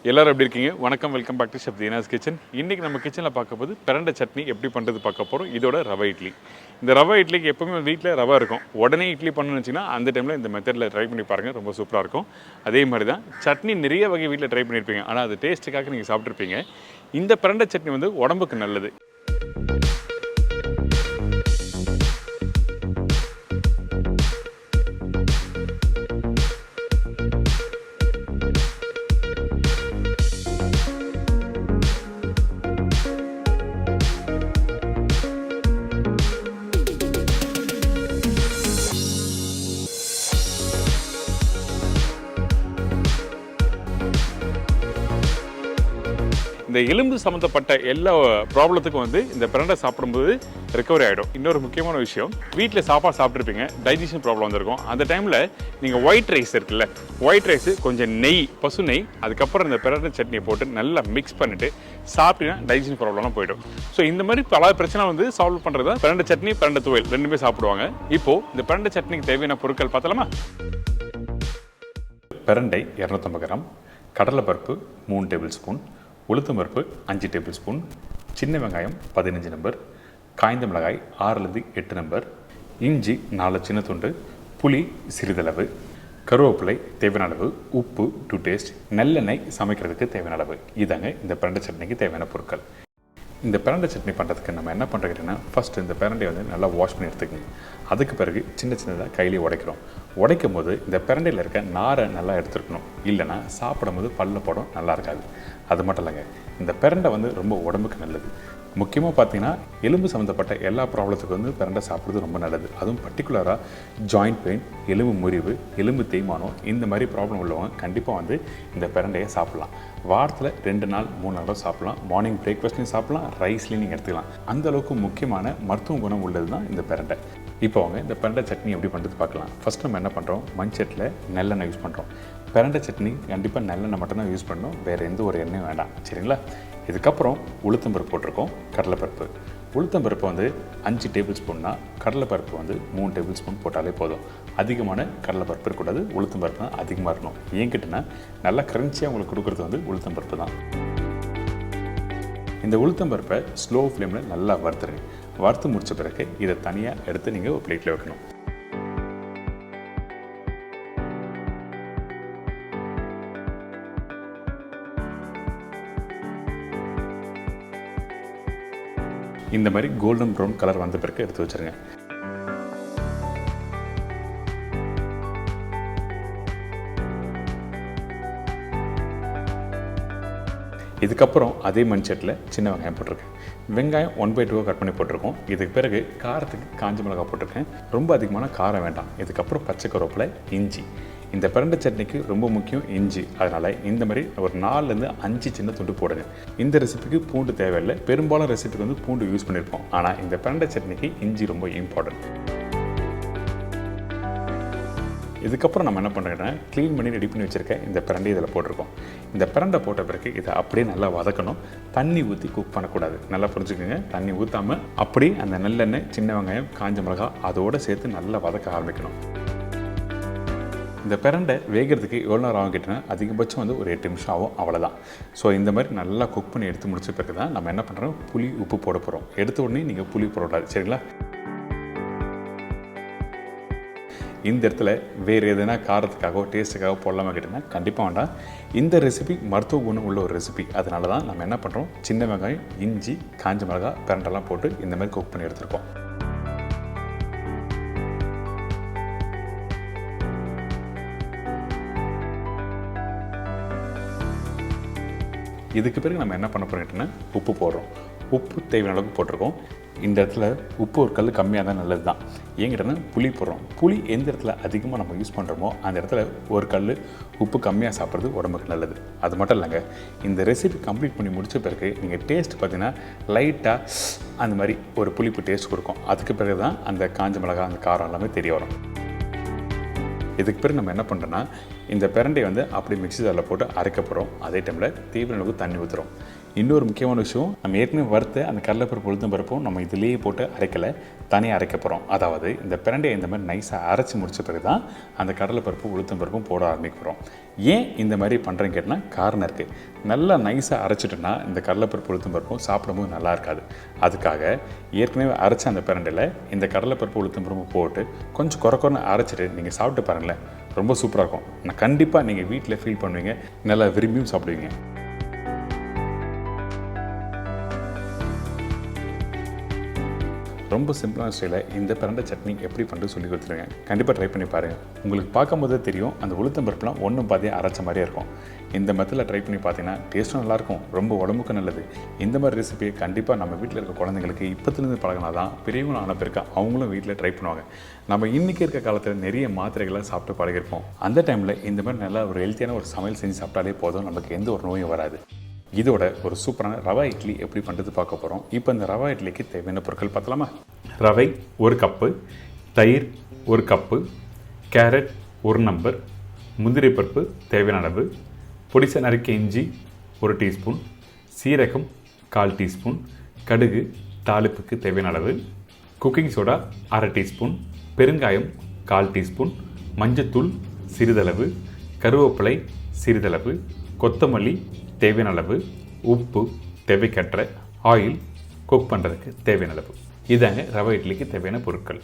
எல்லாரும் எப்படி இருக்கீங்க? வணக்கம், welcome back to chef Deena's kitchen. இன்றைக்கி நம்ம கிச்சனில் பார்க்க போது பிரண்டை சட்னி எப்படி பண்ணுறது பார்க்க போகிறோம். இதோட ரவை இட்லி. இந்த ரவை இட்லிக்கு எப்போவுமே வீட்டில் ரவை இருக்கும். உடனே இட்லி பண்ணணும்னு வச்சிங்கன்னா அந்த டைமில் இந்த மெத்தடில் ட்ரை பண்ணி பாருங்கள், ரொம்ப சூப்பராக இருக்கும். அதே மாதிரி தான் சட்னி நிறைய வகை வீட்டில் ட்ரை பண்ணியிருப்பீங்க, ஆனால் அது டேஸ்ட்டுக்காக நீங்கள் சாப்பிட்ருப்பீங்க. இந்த பிரண்டை சட்னி வந்து உடம்புக்கு நல்லது. இந்த எலும்பு சம்மந்தப்பட்ட எல்லா ப்ராப்ளத்துக்கும் வந்து இந்த பிரண்டை சாப்பிடும்போது ரெக்கவரி ஆகிடும். இன்னொரு முக்கியமான விஷயம், வீட்டில் சாப்பாடு சாப்பிட்ருப்பீங்க, டைஜஷன் ப்ராப்ளம் வந்திருக்கும். அந்த டைமில் நீங்கள் ஒயிட் ரைஸ் இருக்குல்ல, ஒயிட் ரைஸு கொஞ்சம் நெய், பசு நெய், அதுக்கப்புறம் இந்த பிரண்டை சட்னியை போட்டு நல்லா மிக்ஸ் பண்ணிவிட்டு சாப்பிட்டீங்கன்னா டைஜஷன் ப்ராப்ளம்லாம் போய்டும். ஸோ இந்த மாதிரி பல பிரச்சனை வந்து சால்வ் பண்ணுறது தான் பிரண்டை சட்னி, பிரண்டை துவையல் ரெண்டுமே சாப்பிடுவாங்க. இப்போது இந்த பிரண்டை சட்னிக்கு தேவையான பொருட்கள் பார்த்தலாமா? பிரண்டை 250 கிராம், கடலைப்பருப்பு 3 டேபிள் ஸ்பூன், உளுத்தம்பருப்பு 5 டேபிள் ஸ்பூன், சின்ன வெங்காயம் 15 நம்பர், காய்ந்த மிளகாய் 6-8 நம்பர், இஞ்சி 4 சின்ன துண்டு, புளி சிறிதளவு, கருவேப்பிலை தேவையான அளவு, உப்பு டு டேஸ்ட், நல்லெண்ணெய் சமைக்கிறதுக்கு தேவையான அளவு. இதாங்க இந்த பிரண்டை சட்னிக்கு தேவையான பொருட்கள். இந்த பிரண்டை சட்னி பண்ணுறதுக்கு நம்ம என்ன பண்ணுறோன்னா, ஃபஸ்ட்டு இந்த பிரண்டையை வந்து நல்லா வாஷ் பண்ணி எடுத்துக்கணும். அதுக்கு பிறகு சின்ன சின்னதாக கையிலே உடைக்கிறோம். உடைக்கும் போது இந்த பிரண்டையில் இருக்க நாரை நல்லா எடுத்துருக்கணும், இல்லைனா சாப்பிடும் போது பல்ல போடும் நல்லா இருக்காது. அது மட்டும் இல்லைங்க, இந்த பிரண்டை வந்து ரொம்ப உடம்புக்கு நல்லது. முக்கியமாக பார்த்தீங்கன்னா எலும்பு சம்மந்தப்பட்ட எல்லா ப்ராப்ளத்துக்கும் வந்து பிரண்டை சாப்பிட்றது ரொம்ப நல்லது. அதுவும் பர்டிகுலராக ஜாயிண்ட் பெயின், எலும்பு முறிவு, எலும்பு தேய்மானம், இந்த மாதிரி ப்ராப்ளம் உள்ளவங்க கண்டிப்பாக வந்து இந்த பிரண்டையை சாப்பிட்லாம். வாரத்தில் 2 நாள் 3 நாளும் சாப்பிட்லாம். மார்னிங் பிரேக்ஃபாஸ்ட்லையும் சாப்பிட்லாம், ரைஸ்லையும் நீங்கள் எடுத்துக்கலாம். அந்தளவுக்கு முக்கியமான மருத்துவ குணம் உள்ளது தான் இந்த பிரண்டை. இப்போ அவங்க இந்த பிரண்டை சட்னி எப்படி பண்ணுறது பார்க்கலாம். ஃபஸ்ட் நம்ம என்ன பண்ணுறோம், மண்சட்டில் நல்லெண்ணெய் யூஸ் பண்ணுறோம். பிரண்டை சட்னி கண்டிப்பாக நல்லெண்ணெய் மட்டும்தான் யூஸ் பண்ணணும், வேறு எந்த ஒரு எண்ணெயும் வேண்டாம், சரிங்களா? இதுக்கப்புறம் உளுத்தம்பருப்பு போட்டிருக்கோம், கடலைப்பருப்பு. உளுத்தம்பருப்பு வந்து 5 டேபிள் ஸ்பூன்னா, கடலைப்பருப்பு வந்து 3 டேபிள் ஸ்பூன் போட்டாலே போதும். அதிகமான கடலைப்பருப்பு இருக்கக்கூடாது, உளுத்தம்பருப்பு தான் அதிகமாக இருக்கணும். ஏங்கிட்டனா நல்லா கிரன்ச்சியாக உங்களுக்கு கொடுக்குறது வந்து உளுத்தம்பருப்பு தான். இந்த உளுத்தம்பருப்பை ஸ்லோ ஃப்ளேமில் நல்லா வறுத்துருங்க. வறுத்து முடித்த பிறகு இதை தனியாக எடுத்து நீங்கள் ஒரு பிளேட்டில் வைக்கணும். இந்த மாதிரி கோல்டன் ப்ரௌன் கலர் வந்த பிறகு எடுத்து வச்சுருங்க. இதுக்கப்புறம் அதே மண்சட்டில் சின்ன வெங்காயம் போட்டிருக்கேன். வெங்காயம் 1/2 கட் பண்ணி போட்டிருக்கோம். இதுக்கு பிறகு காரத்துக்கு காஞ்ச மிளகாய் போட்டிருக்கேன். ரொம்ப அதிகமான காரம் வேண்டாம். இதுக்கப்புறம் பச்சை கருவேப்பிலை, இஞ்சி. இந்த பிரண்டை சட்னிக்கு ரொம்ப முக்கியம் இஞ்சி. அதனால் இந்த மாதிரி ஒரு 4-5 சின்ன துண்டு போடுங்க. இந்த ரெசிபிக்கு பூண்டு தேவையில்லை. பெரும்பாலும் ரெசிபிக்கு வந்து பூண்டு யூஸ் பண்ணியிருப்போம். ஆனால் இந்த பிரண்டை சட்னிக்கு இஞ்சி ரொம்ப இம்பார்ட்டன்ட். இதுக்கப்புறம் நம்ம என்ன பண்ணுறோன்னா, க்ளீன் பண்ணி ரெடி பண்ணி வச்சுருக்கேன் இந்த பிரண்டை இதில் போட்டிருக்கோம். இந்த பிரண்டை போட்ட பிறகு இதை அப்படியே நல்லா வதக்கணும். தண்ணி ஊற்றி குக் பண்ணக்கூடாது, நல்லா புரிஞ்சுக்கோங்க. தண்ணி ஊற்றாமல் அப்படியே அந்த நல்லெண்ணெய், சின்ன வெங்காயம், காஞ்ச மிளகாய் அதோடு சேர்த்து நல்லா வதக்க ஆரம்பிக்கணும். இந்த பிரண்டை வேகிறதுக்கு எவ்வளோ நேரம் ஆகும் கேட்டோன்னா, அதிகபட்சம் வந்து ஒரு 8 நிமிஷம் ஆகும், அவ்வளோதான். ஸோ இந்த மாதிரி நல்லா குக் பண்ணி எடுத்து முடிச்ச பிறகு தான் நம்ம என்ன பண்ணுறோம், புளி உப்பு போட போகிறோம். எடுத்த உடனே நீங்கள் புளி போடக்கூடாது, சரிங்களா? இந்த இடத்துல வேறு எதுனா காரத்துக்காகவோ டேஸ்ட்டுக்காக போடலாமா கேட்டிங்கன்னா கண்டிப்பாக வேண்டாம். இந்த ரெசிபி மருத்துவ குணம் உள்ள ஒரு ரெசிபி. அதனால தான் நம்ம என்ன பண்ணுறோம், சின்ன வெங்காயம், இஞ்சி, காஞ்ச மிளகாய், பிரண்டெல்லாம் போட்டு இந்த மாதிரி குக் பண்ணி எடுத்துருக்கோம். இதுக்கு பிறகு நம்ம என்ன பண்ண போகிறோம் கேட்டிங்கன்னா, உப்பு போடுறோம். உப்பு தேவையான அளவுக்கு போட்டிருக்கோம். இந்த இடத்துல உப்பு ஒரு கல் கம்மியாக தான் நல்லது தான். ஏங்கிட்டனா புளி போடுறோம். புளி எந்த இடத்துல அதிகமாக நம்ம யூஸ் பண்ணுறோமோ அந்த இடத்துல ஒரு கல் உப்பு கம்மியாக சாப்பிட்றது உடம்புக்கு நல்லது. அது மட்டும் இல்லைங்க, இந்த ரெசிபி கம்ப்ளீட் பண்ணி முடித்த பிறகு நீங்கள் டேஸ்ட் பார்த்தீங்கன்னா லைட்டாக அந்த மாதிரி ஒரு புளிப்பு டேஸ்ட் கொடுக்கும். அதுக்கு பிறகு தான் அந்த காஞ்ச மிளகாய், அந்த காரம் எல்லாமே தெரிய வரும். இதுக்கு பிறகு நம்ம என்ன பண்ணுறோன்னா, இந்த பிரண்டையை வந்து அப்படியே மிக்ஸி ஜாரில் போட்டு அரைக்க போகிறோம். அதே டைமில் தேவையான அளவுக்கு தண்ணி ஊற்றுறோம். இன்னொரு முக்கியமான விஷயம், நம்ம ஏற்கனவே வறுத்த அந்த கடலைப்பருப்பு உளுத்தம் பருப்பும் நம்ம இதிலேயே போட்டு அரைக்கலை, தனியாக அரைக்க போகிறோம். அதாவது இந்த பிரண்டையை இந்த மாதிரி நைஸாக அரைச்சி முடித்த பிறகு தான் அந்த கடலைப்பருப்பு உளுத்தம் பருப்பும் போட ஆரம்பிக்க போகிறோம். ஏன் இந்த மாதிரி பண்ணுறேன்னு கேட்டால் காரணம் இருக்குது. நல்லா நைஸாக அரைச்சிட்டோன்னா இந்த கடலைப்பருப்பு உளுத்தம் பருப்பும் சாப்பிடும்போது நல்லா இருக்காது. அதுக்காக ஏற்கனவே அரைச்ச அந்த பிரண்டையில் இந்த கடலைப்பருப்பு உளுத்தம் பருப்பு போட்டு கொஞ்சம் குறைன்னு அரைச்சிட்டு நீங்கள் சாப்பிட்டு பாருங்களேன், ரொம்ப சூப்பராக இருக்கும். நான் கண்டிப்பாக நீங்கள் வீட்டில் ஃபீல் பண்ணுவீங்க, நல்லா விரும்பியும் சாப்பிடுவீங்க. ரொம்ப சிம்பிளான ஸ்டைலில் இந்த பிரண்டை சட்னி எப்படி பண்ணுறது சொல்லி கொடுத்துருங்க. கண்டிப்பாக ட்ரை பண்ணி பாருங்கள். உங்களுக்கு பார்க்கும்போதே தெரியும் அந்த உளுத்தம் பருப்புலாம் ஒன்றும் பாதியாக அரைச்ச மாதிரியே இருக்கும். இந்த மெத்தடில் ட்ரை பண்ணி பார்த்தீங்கன்னா டேஸ்ட்டும் நல்லாயிருக்கும், ரொம்ப உடம்புக்கு நல்லது. இந்த மாதிரி ரெசிபியை கண்டிப்பாக நம்ம வீட்டில் இருக்க குழந்தைங்களுக்கு இப்போத்துலேருந்து பழகினா தான் பெரியவங்களும் ஆன பிறகு அவங்களும் வீட்டில் ட்ரை பண்ணுவாங்க. நம்ம இன்றைக்கி இருக்க காலத்தில் நிறைய மாத்திரைகளை சாப்பிட்டு பழகிருப்போம். அந்த டைமில் இந்த மாதிரி நல்லா ஒரு ஹெல்த்தியான ஒரு சமையல் செஞ்சு சாப்பிட்டாலே போதும், நமக்கு எந்த ஒரு நோயும் வராது. இதோட ஒரு சூப்பரான ரவா இட்லி எப்படி பண்ணுறது பார்க்க போகிறோம். இப்போ இந்த ரவா இட்லிக்கு தேவையான பொருட்கள் பார்த்தலாமா? ரவை 1 கப்பு, தயிர் 1 கப்பு, கேரட் 1 நம்பர், முந்திரி பருப்பு தேவையான அளவு, பொடிசை நறுக்கிய இஞ்சி 1 டீஸ்பூன், சீரகம் 1/4 டீஸ்பூன், கடுகு தாளிப்புக்கு தேவையான அளவு, குக்கிங் சோடா 1/2 டீஸ்பூன், பெருங்காயம் 1/4 டீஸ்பூன், மஞ்சத்தூள் சிறிதளவு, கருவேப்பிலை சிறிதளவு, கொத்தமல்லி தேவையான அளவு, உப்பு தேவைக்கற்ற, ஆயில் குக் பண்ணுறதுக்கு தேவையான அளவு. இதாங்க ரவை இட்லிக்கு தேவையான பொருட்கள்.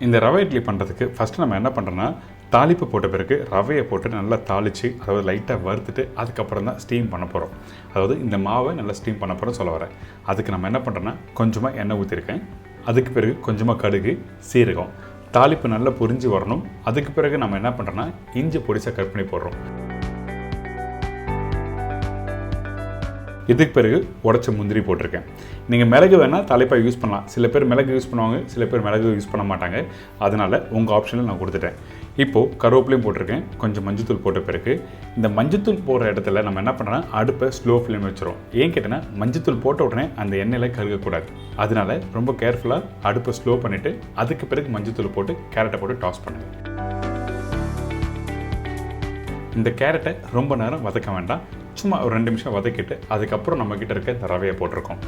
இந்த ரவை இட்லி பண்ணுறதுக்கு ஃபஸ்ட்டு நம்ம என்ன பண்ணுறோன்னா, தாளிப்பு போட்ட பிறகு ரவையை போட்டு நல்லா தாளித்து, அதாவது லைட்டாக வறுத்துட்டு அதுக்கப்புறம் தான் ஸ்டீம் பண்ண போகிறோம். அதாவது இந்த மாவை நல்லா ஸ்டீம் பண்ண போகிறோம் சொல்ல வரேன். அதுக்கு நம்ம என்ன பண்ணுறோன்னா, கொஞ்சமாக எண்ணெய் ஊற்றிருக்கேன். அதுக்கு பிறகு கொஞ்சமாக கடுகு, சீரகம், தாளிப்பு நல்லா பொரிஞ்சு வரணும். அதுக்கு பிறகு நம்ம என்ன பண்ணுறோன்னா, இஞ்சி பொடிசாக கட் பண்ணி போடுறோம். இதுக்கு பிறகு உடச்ச முந்திரி போட்டிருக்கேன். நீங்கள் மிளகு வேணால் தாளிப்பாக யூஸ் பண்ணலாம். சில பேர் மிளகு யூஸ் பண்ணுவாங்க, சில பேர் மிளகு யூஸ் பண்ண மாட்டாங்க. அதனால் உங்கள் ஆப்ஷனில் நான் கொடுத்துட்டேன். இப்போது கருவேப்பிலையும் போட்டிருக்கேன். கொஞ்சம் மஞ்சத்தூள் போட்ட பிறகு இந்த மஞ்சத்தூள் போடுற இடத்துல நம்ம என்ன பண்ணுறோன்னா, அடுப்பை ஸ்லோ ஃப்ளேம் வச்சுருவோம். ஏன் கேட்டேன்னா, மஞ்சத்தூள் போட்ட உடனே அந்த எண்ணெயில் கருகக்கூடாது. அதனால் ரொம்ப கேர்ஃபுல்லாக அடுப்பை ஸ்லோ பண்ணிவிட்டு அதுக்கு பிறகு மஞ்சத்தூள் போட்டு கேரட்டை போட்டு டாஸ் பண்ணுங்கள். இந்த கேரட்டை ரொம்ப நேரம் வதக்க வேண்டாம், சும்மா ஒரு 2 நிமிஷம் வதக்கிட்டு அதுக்கப்புறம் நம்மக்கிட்ட இருக்க இந்த ரவையை போட்டிருக்கோம்.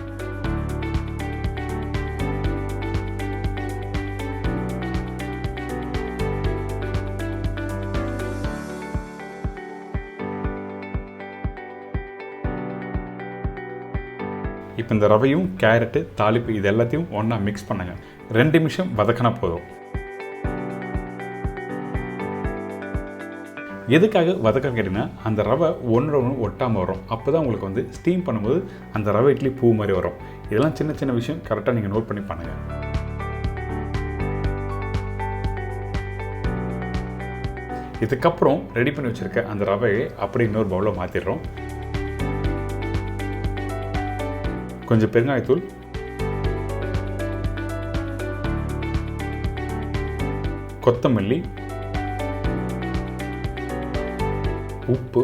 இப்போ இந்த ரவையும் கேரட்டு தாளிப்பு இது எல்லாத்தையும் ஒன்றா மிக்ஸ் பண்ணுங்க. 2 நிமிஷம் வதக்கினா போதும். எதுக்காக வதக்க கேட்டிங்கன்னா, அந்த ரவை ஒன்றோட ஒன்று ஒட்டாமல் வரும். அப்போ தான் உங்களுக்கு வந்து ஸ்டீம் பண்ணும்போது அந்த ரவை இட்லி பூ மாதிரி வரும். இதெல்லாம் சின்ன சின்ன விஷயம் கரெக்டாக நீங்கள் நோட் பண்ணி பண்ணுங்கள். இதுக்கப்புறம் ரெடி பண்ணி வச்சுருக்க அந்த ரவையை அப்படி இன்னொரு பவுலில் மாற்றிடுறோம். கொஞ்சம் பெருங்காயத்தூள், கொத்தமல்லி, உப்பு,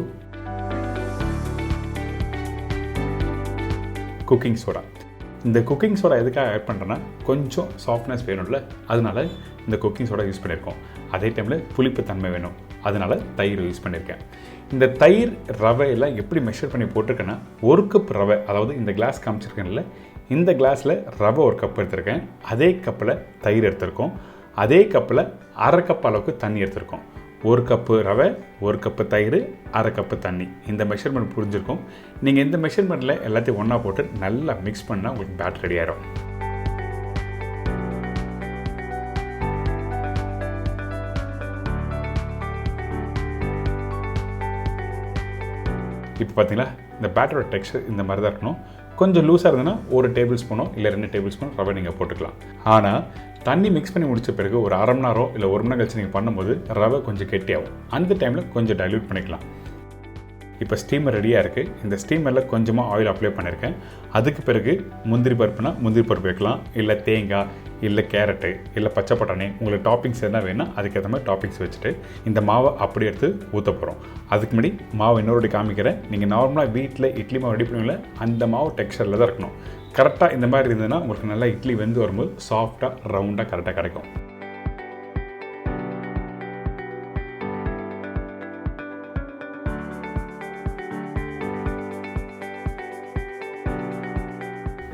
குக்கிங் சோடா. இந்த குக்கிங் சோடா எதுக்காக ஆட் பண்ணுறேன்னா, கொஞ்சம் சாஃப்ட்னஸ் வேணும்ல, அதனால இந்த குக்கிங் சோடா யூஸ் பண்ணியிருக்கோம். அதே டைமில் புளிப்பு தன்மை வேணும், அதனால் தயிர் யூஸ் பண்ணியிருக்கேன். இந்த தயிர் ரவையில் எப்படி மெஷர் பண்ணி போட்டிருக்கேன்னா, 1 கப் ரவை, அதாவது இந்த கிளாஸ் காமிச்சிருக்கேன்ல, இந்த கிளாஸில் ரவை 1 கப் எடுத்திருக்கேன். அதே கப்பில் தயிர் எடுத்திருக்கோம். அதே கப்பில் 1/2 கப் அளவுக்கு தண்ணி எடுத்திருக்கோம். 1 கப்பு ரவை, 1 கப்பு தயிர், 1/2 கப்பு தண்ணி. இந்த மெஷர்மெண்ட் புரிஞ்சிருக்கும். நீங்கள் இந்த மெஷர்மெண்ட்டில் எல்லாத்தையும் ஒன்றா போட்டு நல்லா மிக்ஸ் பண்ணால் உங்களுக்கு பேட்டர் ரெடி ஆகிடும். இப்போ பார்த்தீங்களா, இந்த பேட்டரோட டெக்ஸ்சர் இந்த மாதிரி தான் இருக்கணும். கொஞ்சம் லூஸாக இருந்ததுன்னா 1 டேபிள் ஸ்பூனோ இல்லை 2 டேபிள் ஸ்பூன் ரவை நீங்கள் போட்டுக்கலாம். ஆனால் தண்ணி மிக்ஸ் பண்ணி முடித்த பிறகு ஒரு 1/2 மணி நேரம் இல்லை 1 மணி நேரம் கழிச்சு நீங்கள் பண்ணும்போது ரவை கொஞ்சம் கெட்டியாகும். அந்த டைமில் கொஞ்சம் டைல்யூட் பண்ணிக்கலாம். இப்போ ஸ்டீமர் ரெடியாக இருக்குது. இந்த ஸ்டீமரில் கொஞ்சமாக ஆயில் அப்ளை பண்ணியிருக்கேன். அதுக்கு பிறகு முந்திரி பருப்புனா முந்திரி பருப்பு வைக்கலாம், இல்லை தேங்காய், இல்லை கேரட்டு, இல்லை பச்சை பட்டாணி, உங்களுக்கு டாப்பிங்ஸ் என்ன வேணும்னா அதுக்கேற்ற மாதிரி டாப்பிங்ஸ் வச்சுட்டு இந்த மாவை அப்படி எடுத்து ஊற்ற போகிறோம். அதுக்கு முன்னாடி மாவு இன்னொரு காமிக்கிறேன். நீங்கள் நார்மலாக வீட்டில் இட்லி மாவு ரெடி பண்ணுவீங்களா, அந்த மாவு டெக்ஸ்சரில் தான் இருக்கணும். கரெக்டாக இந்த மாதிரி இருந்ததுன்னா உங்களுக்கு நல்லா இட்லி வெந்து வரும்போது சாஃப்டாக ரவுண்டாக கரெக்டாக கிடைக்கும்.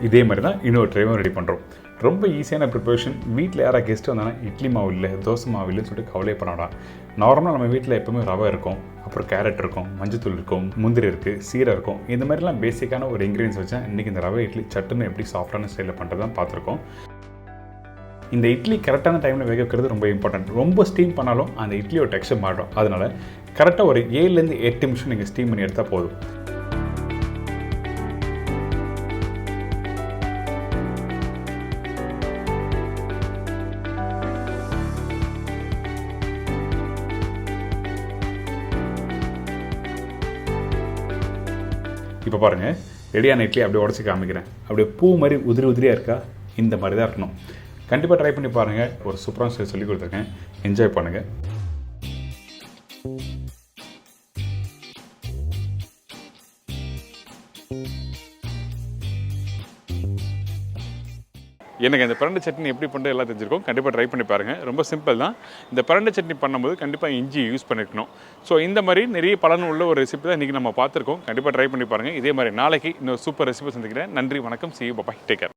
இதே மாதிரி தான் இன்னொரு ட்ரைவும் ரெடி பண்ணுறோம். ரொம்ப ஈஸியான ப்ரிப்பரேஷன். வீட்டில் யாராவது கெஸ்ட் வந்தாங்கன்னா இட்லி மாவு இல்லை, தோசை மாவு இல்லைன்னு சொல்லிட்டு கவலையே பண்ணலாம். நார்மலாக நம்ம வீட்டில் எப்போவுமே ரவை இருக்கும், அப்புறம் கேரட் இருக்கும், மஞ்சத்தூள் இருக்கும், முந்திரி இருக்குது, சீரை இருக்கும். இந்த மாதிரிலாம் பேசிக்கான ஒரு இன்க்ரீடியன்ஸ் வச்சா இன்றைக்கி இந்த ரவை இட்லி சட்டுன்னு எப்படி சாஃப்டான ஸ்டைலில் பண்ணுறது தான் பார்த்துருக்கோம். இந்த இட்லி கரெக்டான டைமில் வேக வைக்கிறது ரொம்ப இம்பார்ட்டன்ட். ரொம்ப ஸ்டீம் பண்ணாலும் அந்த இட்லியோட டெக்ஸ்சர் மாறும். அதனால் கரெக்டாக ஒரு 7லேருந்து 8 நிமிஷம் நீங்கள் ஸ்டீம் பண்ணி எடுத்தால் போதும். இப்போ பாருங்கள், ரெடியான இட்லி அப்படியே உடச்சி காமிக்கிறேன். அப்படியே பூ மாதிரி உதிரி உதிரியாக இருக்கா? இந்த மாதிரி தான் இருக்கணும். கண்டிப்பாக ட்ரை பண்ணி பாருங்கள். ஒரு சூப்பரான ஸ்டைல் சொல்லி கொடுத்துருக்கேன். என்ஜாய் பண்ணுங்கள். எனக்கு இந்த பிரண்டை சட்னி எப்படி பண்ணுறது எல்லாம் தெரிஞ்சிருக்கும். கண்டிப்பாக ட்ரை பண்ணி பாருங்கள். ரொம்ப சிம்பிள் தான். இந்த பிரண்டை சட்னி பண்ணும்போது கண்டிப்பாக இஞ்சி யூஸ் பண்ணியிருக்கணும். ஸோ இந்த மாதிரி நிறைய பலன் உள்ள ஒரு ரெசிபி தான் இன்றைக்கி நம்ம பார்த்துருக்கோம். கண்டிப்பாக ட்ரை பண்ணி பாருங்கள். இதே மாதிரி நாளைக்கு இன்னொரு சூப்பர் ரெசிபி சந்திக்கிறேன். நன்றி, வணக்கம், see you, bye, take care.